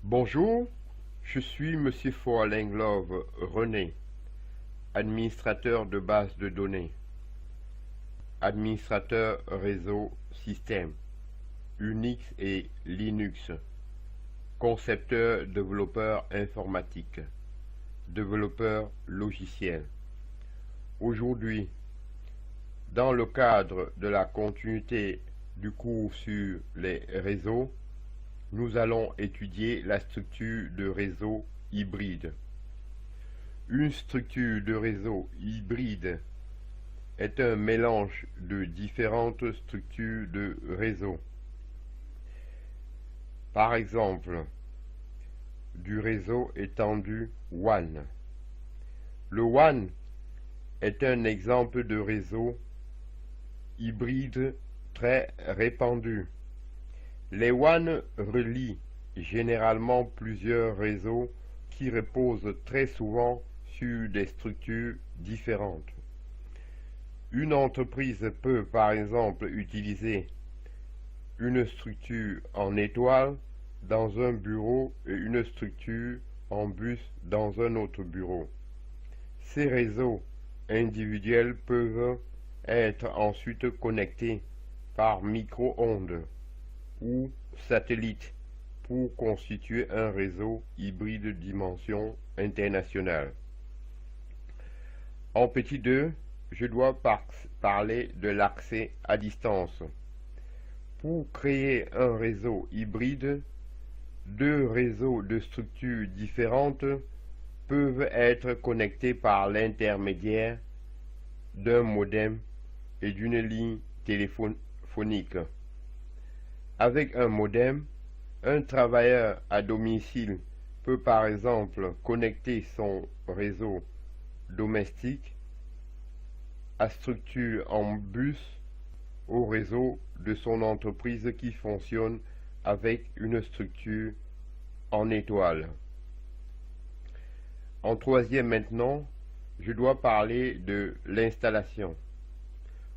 Bonjour, je suis Monsieur Forlenglove René, administrateur de base de données, administrateur réseau système, Unix et Linux, concepteur développeur informatique, développeur logiciel. Aujourd'hui, dans le cadre de la continuité du cours sur les réseaux, nous allons étudier la structure de réseau hybride. Une structure de réseau hybride est un mélange de différentes structures de réseau. Par exemple, du réseau étendu WAN. Le WAN est un exemple de réseau hybride très répandu. Les WAN relient généralement plusieurs réseaux qui reposent très souvent sur des structures différentes. Une entreprise peut par exemple utiliser une structure en étoile dans un bureau et une structure en bus dans un autre bureau. Ces réseaux individuels peuvent être ensuite connectés par micro-ondes ou satellite pour constituer un réseau hybride de dimension internationale. En petit 2, je dois parler de l'accès à distance. Pour créer un réseau hybride, deux réseaux de structures différentes peuvent être connectés par l'intermédiaire d'un modem et d'une ligne téléphonique. Avec un modem, un travailleur à domicile peut par exemple connecter son réseau domestique à structure en bus au réseau de son entreprise qui fonctionne avec une structure en étoile. En troisième maintenant, je dois parler de l'installation.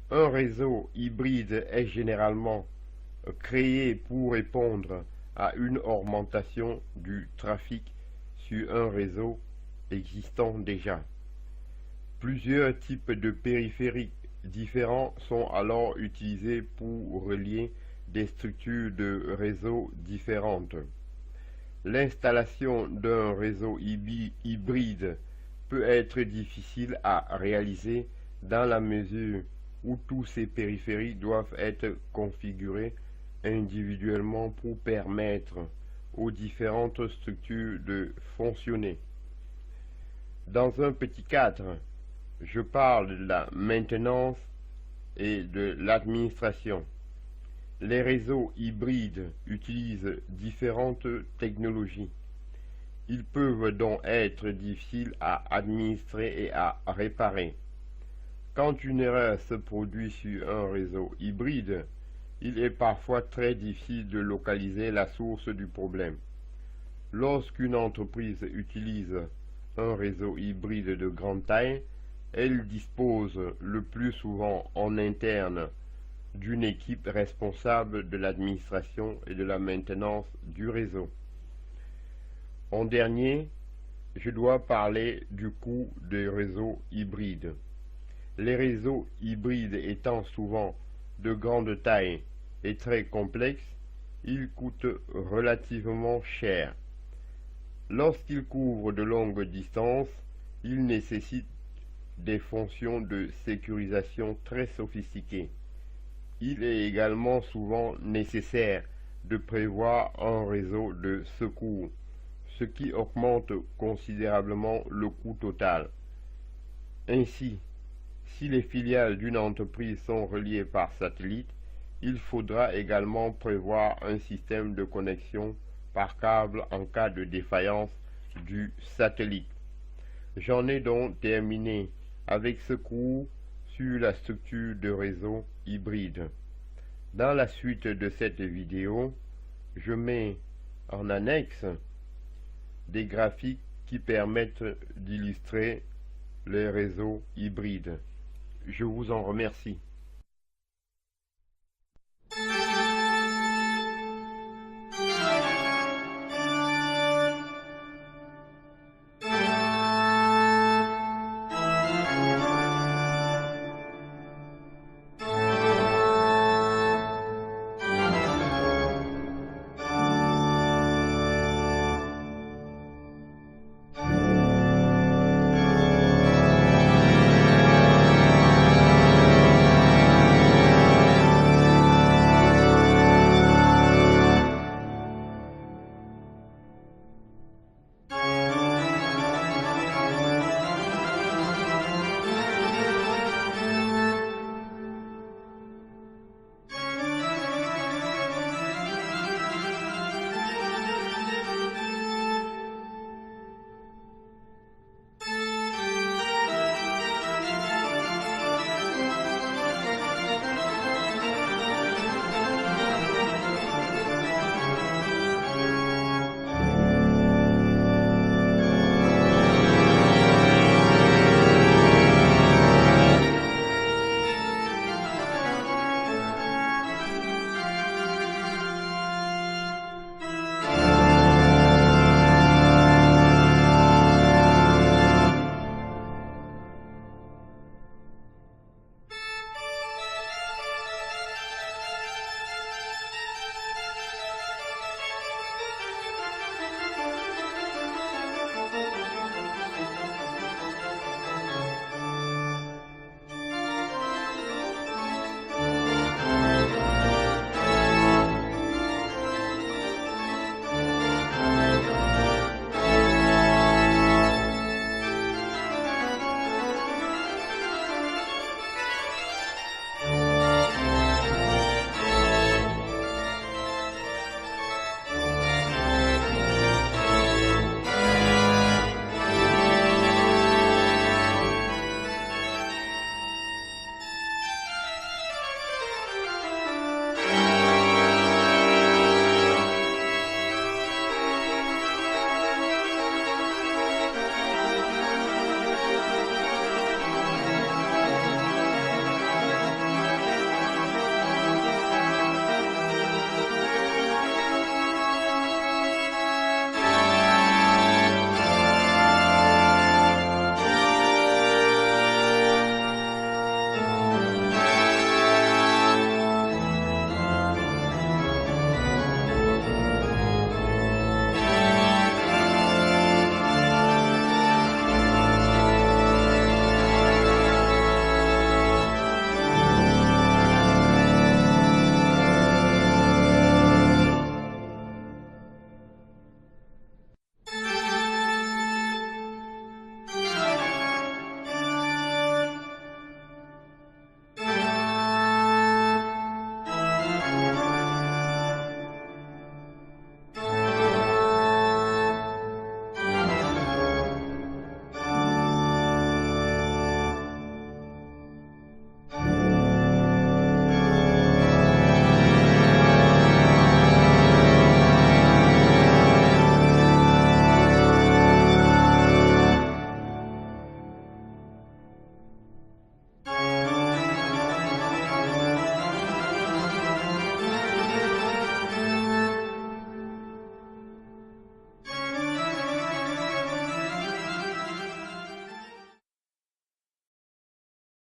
Un réseau hybride est généralement créé pour répondre à une augmentation du trafic sur un réseau existant déjà. Plusieurs types de périphériques différents sont alors utilisés pour relier des structures de réseau différentes. L'installation d'un réseau hybride peut être difficile à réaliser dans la mesure où tous ces périphériques doivent être configurés individuellement pour permettre aux différentes structures de fonctionner. Dans un petit cadre, je parle de la maintenance et de l'administration. Les réseaux hybrides utilisent différentes technologies. Ils peuvent donc être difficiles à administrer et à réparer. Quand une erreur se produit sur un réseau hybride, il est parfois très difficile de localiser la source du problème. Lorsqu'une entreprise utilise un réseau hybride de grande taille, elle dispose le plus souvent en interne d'une équipe responsable de l'administration et de la maintenance du réseau. En dernier, je dois parler du coût des réseaux hybrides. Les réseaux hybrides étant souvent de grande taille et très complexes, ils coûtent relativement cher. Lorsqu'ils couvrent de longues distances, ils nécessitent des fonctions de sécurisation très sophistiquées. Il est également souvent nécessaire de prévoir un réseau de secours, ce qui augmente considérablement le coût total. Ainsi, si les filiales d'une entreprise sont reliées par satellite, il faudra également prévoir un système de connexion par câble en cas de défaillance du satellite. J'en ai donc terminé avec ce cours sur la structure de réseau hybride. Dans la suite de cette vidéo, je mets en annexe des graphiques qui permettent d'illustrer les réseaux hybrides. Je vous en remercie.